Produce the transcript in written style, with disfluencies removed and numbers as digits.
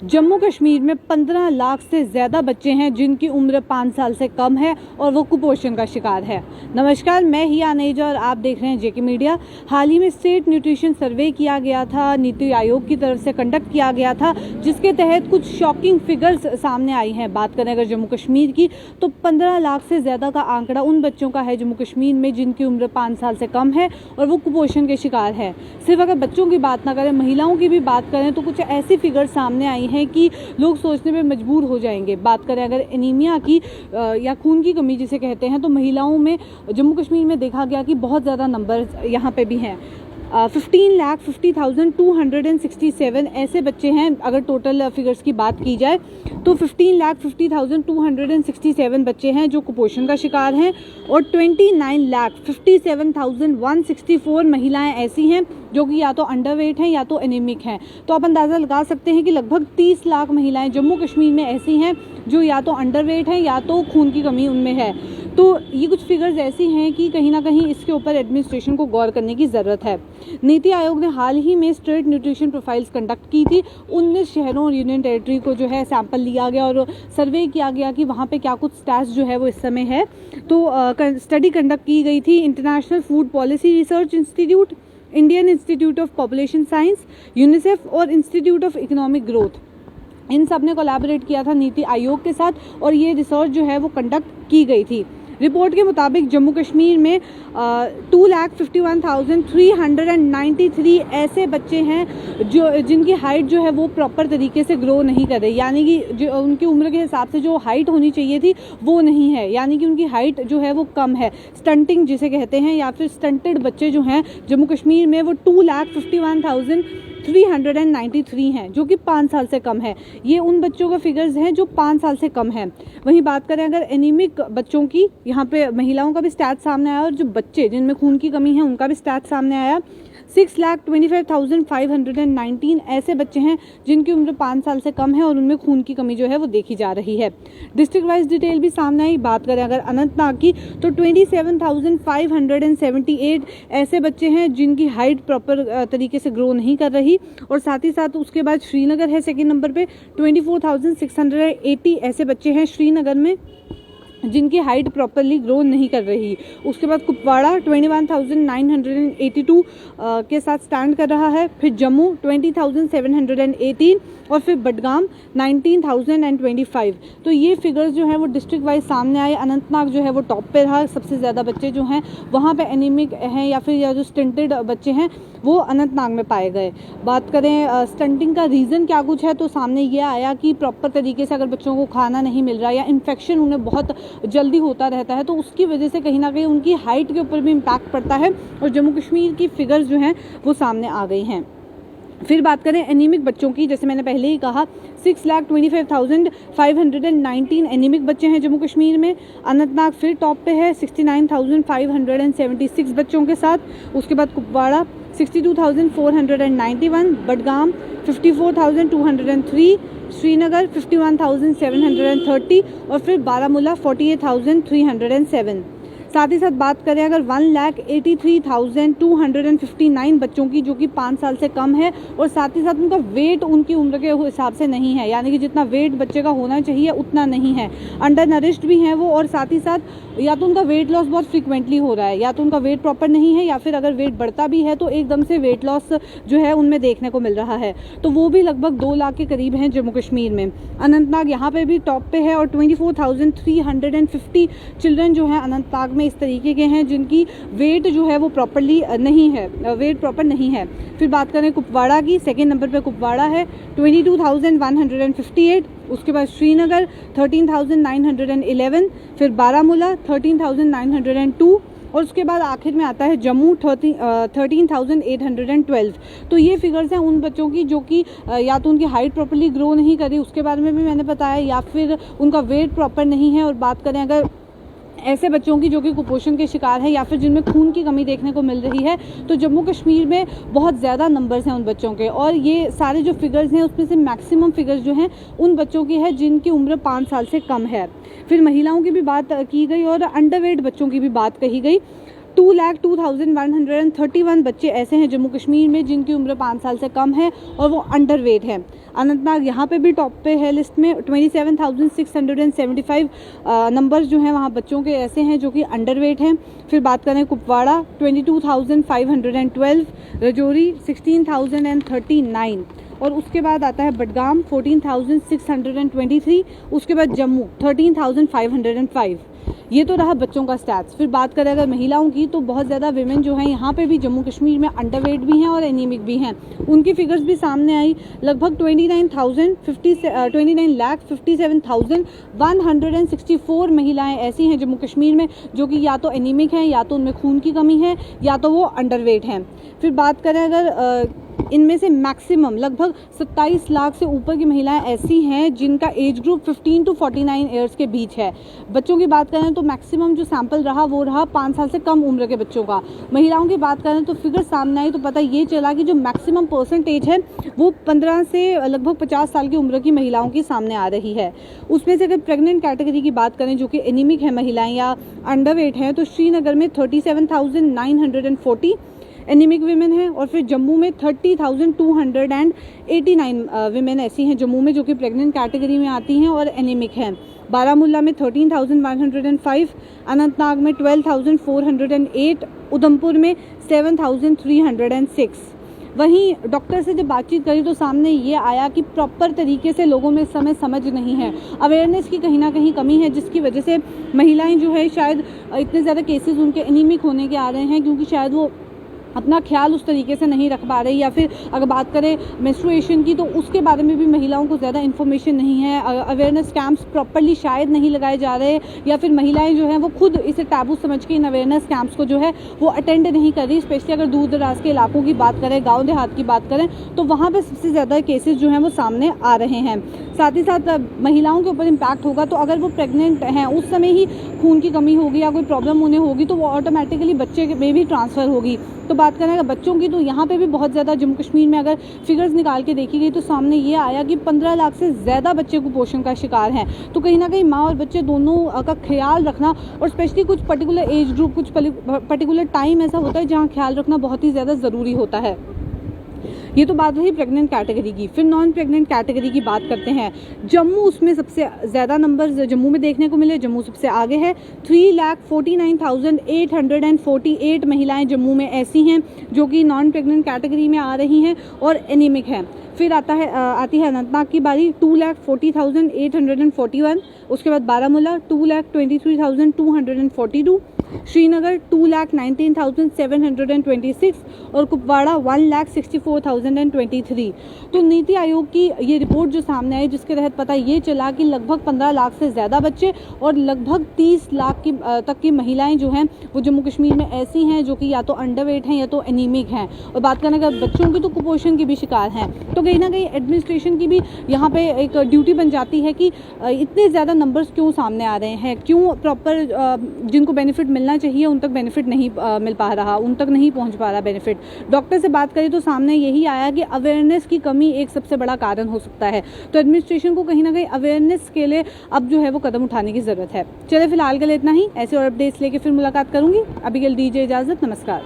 जम्मू कश्मीर में 15 लाख से ज़्यादा बच्चे हैं जिनकी उम्र 5 साल से कम है और वो कुपोषण का शिकार है। नमस्कार, मैं हिया नेजा और आप देख रहे हैं जेके मीडिया। हाल ही में स्टेट न्यूट्रिशन सर्वे किया गया था, नीति आयोग की तरफ से कंडक्ट किया गया था, जिसके तहत कुछ शॉकिंग फिगर्स सामने आई हैं। बात करें अगर जम्मू कश्मीर की, तो 15 लाख से ज़्यादा का आंकड़ा उन बच्चों का है जम्मू कश्मीर में जिनकी उम्र 5 साल से कम है और वो कुपोषण के शिकार है। सिर्फ अगर बच्चों की बात ना करें, महिलाओं की भी बात करें तो कुछ ऐसी फिगर्स सामने आई हैं कि लोग सोचने पे मजबूर हो जाएंगे। बात करें अगर एनीमिया की या खून की कमी जिसे कहते हैं, तो महिलाओं में जम्मू कश्मीर में देखा गया कि बहुत ज़्यादा नंबर यहाँ पे भी हैं। 15,50,267 ऐसे बच्चे हैं। अगर टोटल फिगर्स की बात की जाए तो 15,50,267 बच्चे हैं जो कुपोषण का शिकार हैं और 29,57,164 महिलाएं ऐसी हैं जो कि या तो अंडरवेट हैं या तो एनीमिक हैं। तो आप अंदाज़ा लगा सकते हैं कि लगभग 30 लाख महिलाएं जम्मू कश्मीर में ऐसी हैं जो या तो अंडरवेट हैं या तो खून की कमी उनमें है। तो ये कुछ फिगर्स ऐसी हैं कि कहीं ना कहीं इसके ऊपर एडमिनिस्ट्रेशन को गौर करने की ज़रूरत है। नीति आयोग ने हाल ही में स्टेट न्यूट्रिशन प्रोफाइल्स कंडक्ट की थी। 19 शहरों और यूनियन टेरिटरी को जो है सैंपल लिया गया और सर्वे किया गया कि वहाँ पे क्या कुछ स्टैट्स जो है वो इस समय है। तो स्टडी कंडक्ट की गई थी international food policy research institute, Indian institute of population science, UNICEF और इंस्टीट्यूट ऑफ इकोनॉमिक ग्रोथ। इन सब ने कोलैबोरेट किया था नीति आयोग के साथ और ये रिसर्च जो है वो कंडक्ट की गई थी। रिपोर्ट के मुताबिक जम्मू कश्मीर में 2,51,393 ऐसे बच्चे हैं जो जिनकी हाइट जो है वो प्रॉपर तरीके से ग्रो नहीं कर रही, यानी कि जो उनकी उम्र के हिसाब से जो हाइट होनी चाहिए थी वो नहीं है, यानी कि उनकी हाइट जो है वो कम है। स्टंटिंग जिसे कहते हैं या फिर स्टंटेड बच्चे जो हैं जम्मू कश्मीर में वो 2,51,393 हैं जो कि 5 साल से कम है। ये उन बच्चों का फिगर्स हैं जो 5 साल से कम है। वहीं बात करें अगर एनीमिक बच्चों की, यहाँ पे महिलाओं का भी स्टैट सामने आया और जो बच्चे जिनमें खून की कमी है उनका भी स्टैट सामने आया। 6,25,519 ऐसे बच्चे हैं जिनकी उम्र 5 साल से कम है और उनमें खून की कमी जो है वो देखी जा रही है। डिस्ट्रिक्ट वाइज डिटेल भी सामने आई। बात करें अगर अनंतनाग की, तो 27,578 ऐसे बच्चे हैं जिनकी हाइट प्रॉपर तरीके से ग्रो नहीं कर रही और साथ ही साथ उसके बाद श्रीनगर है सेकेंड नंबर पे। 24,680 ऐसे बच्चे हैं श्रीनगर में जिनकी हाइट प्रॉपरली ग्रो नहीं कर रही। उसके बाद कुपवाड़ा 21,982 के साथ स्टैंड कर रहा है। फिर जम्मू 20,718 और फिर बडगाम 19,025। तो ये फिगर्स जो हैं वो डिस्ट्रिक्ट वाइज सामने आए। अनंतनाग जो है वो टॉप पे रहा। सबसे ज़्यादा बच्चे जो हैं वहाँ पे एनीमिक हैं या फिर जो स्टंटेड बच्चे हैं वो अनंतनाग में पाए गए। बात करें स्टंटिंग का रीज़न क्या कुछ है, तो सामने ये आया कि प्रॉपर तरीके से अगर बच्चों को खाना नहीं मिल रहा या इन्फेक्शन उन्हें बहुत जल्दी होता रहता है तो उसकी वजह से कहीं ना कहीं उनकी हाइट के ऊपर भी इम्पैक्ट पड़ता है और जम्मू कश्मीर की फिगर्स जो हैं वो सामने आ गई हैं। फिर बात करें एनीमिक बच्चों की, जैसे मैंने पहले ही कहा 6,25,519 एनीमिक बच्चे हैं जम्मू कश्मीर में। अनंतनाग फिर टॉप पे है 69,576 बच्चों के साथ। उसके बाद कुपवाड़ा 62,491, बडगाम 54,203, श्रीनगर 51,730 और फिर बारामूला 48,307। साथ ही साथ बात करें अगर 1,83,259 बच्चों की जो कि 5 साल से कम है और साथ ही साथ उनका वेट उनकी उम्र के हिसाब से नहीं है, यानी कि जितना वेट बच्चे का होना चाहिए उतना नहीं है। अंडर नरिश्ड भी हैं वो और साथ ही साथ या तो उनका वेट लॉस बहुत फ्रीक्वेंटली हो रहा है या तो उनका वेट प्रॉपर नहीं है या फिर अगर वेट बढ़ता भी है तो एकदम से वेट लॉस जो है उनमें देखने को मिल रहा है। तो वो भी लगभग 2 लाख के करीब हैं जम्मू कश्मीर में। अनंतनाग यहाँ पे भी टॉप पे है और 24,350 चिल्ड्रन जो हैं अनंतनाग में इस तरीके के हैं जिनकी वेट जो है वो प्रॉपरली नहीं है, वेट प्रॉपर नहीं है। फिर बात करें कुपवाड़ा की, सेकेंड नंबर पे कुपवाड़ा है 22,158। उसके बाद श्रीनगर 13,911, फिर बारामूला 13,902 और उसके बाद आखिर में आता है जम्मू 13,812। तो ये फिगर्स हैं उन बच्चों की जो कि या तो उनकी हाइट प्रॉपरली ग्रो नहीं करी, उसके बारे में भी मैंने बताया, या फिर उनका वेट प्रॉपर नहीं है। और बात करें अगर ऐसे बच्चों की जो कि कुपोषण के शिकार है या फिर जिनमें खून की कमी देखने को मिल रही है, तो जम्मू कश्मीर में बहुत ज़्यादा नंबर्स हैं उन बच्चों के। और ये सारे जो फिगर्स हैं उसमें से मैक्सिमम फिगर्स जो हैं उन बच्चों की है जिनकी उम्र 5 साल से कम है। फिर महिलाओं की भी बात की गई और अंडरवेट बच्चों की भी बात कही गई। 2,02,131 बच्चे ऐसे हैं जम्मू कश्मीर में जिनकी उम्र 5 साल से कम है और वो अंडर वेट है। अनंतनाग यहाँ पे भी टॉप पे है लिस्ट में। 27,675 नंबर्स जो हैं वहाँ बच्चों के ऐसे हैं जो कि अंडर वेट हैं। फिर बात करें कुपवाड़ा 22,512, रजौरी 16,039 और उसके बाद आता है बडगाम 14,623, उसके बाद जम्मू 13,505। ये तो रहा बच्चों का स्टैट्स। फिर बात करें अगर महिलाओं की तो बहुत ज़्यादा विमेन जो हैं यहाँ पे भी जम्मू कश्मीर में अंडरवेट भी हैं और एनीमिक भी हैं। उनकी फिगर्स भी सामने आई। लगभग 29,57,164 महिलाएं ऐसी हैं जम्मू कश्मीर में जो कि या तो एनीमिक हैं, या तो उनमें खून की कमी है, या तो वो अंडरवेट हैं। फिर बात करें अगर इनमें से मैक्सिमम लगभग 27 लाख से ऊपर की महिलाएं ऐसी हैं जिनका एज ग्रुप 15 to 49 ईयर्स के बीच है। बच्चों की बात करें तो मैक्सिमम जो सैंपल रहा वो रहा 5 साल से कम उम्र के बच्चों का। महिलाओं की बात करें तो फिगर सामने आई तो पता ये चला कि जो मैक्सिमम परसेंटेज है वो 15 से लगभग 50 साल की उम्र की महिलाओं की सामने आ रही है। उसमें से अगर प्रेग्नेंट कैटेगरी की बात करें जो कि एनीमिक है महिलाएं या अंडरवेट हैं तो श्रीनगर में 37,940 एनीमिक विमेन है और फिर जम्मू में 30,289 विमेन ऐसी हैं जम्मू में जो कि प्रेग्नेंट कैटेगरी में आती हैं और एनीमिक हैं। बारामूला में 13,105, अनंतनाग में 12,408, उधमपुर में 7,306। वहीं डॉक्टर से जब बातचीत करी तो सामने ये आया कि प्रॉपर तरीके से लोगों में इस समय समझ नहीं है, अवेयरनेस की कहीं ना कहीं कमी है, जिसकी वजह से महिलाएं जो है शायद इतने ज़्यादा केसेस उनके एनीमिक होने के आ रहे हैं क्योंकि शायद वो अपना ख्याल उस तरीके से नहीं रख पा रही, या फिर अगर बात करें मेंस्ट्रुएशन की तो उसके बारे में भी महिलाओं को ज़्यादा इन्फॉर्मेशन नहीं है। अवेयरनेस कैंप्स प्रॉपर्ली शायद नहीं लगाए जा रहे, या फिर महिलाएं जो हैं वो खुद इसे टैबू समझ के इन अवेयरनेस कैंप्स को जो है वो अटेंड नहीं कर रही। स्पेशली अगर दूर दराज के इलाकों की बात करें, गाँव देहात की बात करें तो वहाँ पर सबसे ज़्यादा केसेज जो हैं वो सामने आ रहे हैं। साथ ही साथ महिलाओं के ऊपर इम्पैक्ट होगा तो अगर वो प्रेग्नेंट हैं उस समय ही खून की कमी होगी या कोई प्रॉब्लम उन्हें होगी तो वो ऑटोमेटिकली बच्चे में भी ट्रांसफ़र होगी। तो बात करें अगर बच्चों की तो यहाँ पे भी बहुत ज़्यादा जम्मू कश्मीर में अगर फिगर्स निकाल के देखी गई तो सामने ये आया कि 15 लाख से ज़्यादा बच्चे कुपोषण का शिकार हैं। तो कहीं ना कहीं माँ और बच्चे दोनों का ख्याल रखना, और स्पेशली कुछ पर्टिकुलर एज ग्रुप, कुछ पर्टिकुलर टाइम ऐसा होता है जहाँ ख्याल रखना बहुत ही ज़्यादा ज़रूरी होता है। ये तो बात रही प्रेग्नेंट कैटेगरी की। फिर नॉन प्रेग्नेंट कैटेगरी की बात करते हैं। जम्मू उसमें सबसे ज़्यादा नंबर्स जम्मू में देखने को मिले, जम्मू सबसे आगे है। 3,49,848 महिलाएं जम्मू में ऐसी हैं जो कि नॉन प्रेग्नेंट कैटेगरी में आ रही हैं और एनीमिक हैं। फिर आती है अनंतनाग की बारी 2,40,841, उसके बाद बारामूला 2,23,242, श्रीनगर 2,19,726 और कुपवाड़ा 1,64,023। तो नीति आयोग की ये रिपोर्ट जो सामने आई जिसके तहत पता ये चला कि लगभग 15 लाख से ज़्यादा बच्चे और लगभग 30 लाख तक की महिलाएं जो हैं वो जम्मू कश्मीर में ऐसी हैं जो कि या तो अंडरवेट हैं या तो एनीमिक हैं। और बात करने अगर बच्चों की तो कुपोषण की भी शिकार हैं। तो कहीं ना कहीं एडमिनिस्ट्रेशन की भी यहाँ पे एक ड्यूटी बन जाती है कि इतने ज़्यादा नंबर्स क्यों सामने आ रहे हैं, क्यों प्रॉपर जिनको बेनिफिट मिलना चाहिए उन तक बेनिफिट नहीं मिल पा रहा, उन तक नहीं पहुँच पा रहा बेनिफिट। डॉक्टर से बात करें तो सामने यही आया कि अवेयरनेस की कमी एक सबसे बड़ा कारण हो सकता है। तो एडमिनिस्ट्रेशन को कहीं ना कहीं अवेयरनेस के लिए अब जो है वो कदम उठाने की ज़रूरत है। चलिए फिलहाल के लिए इतना ही। ऐसे और अपडेट्स लेके फिर मुलाकात करूँगी। अभी के लिए दीजिए इजाज़त। नमस्कार।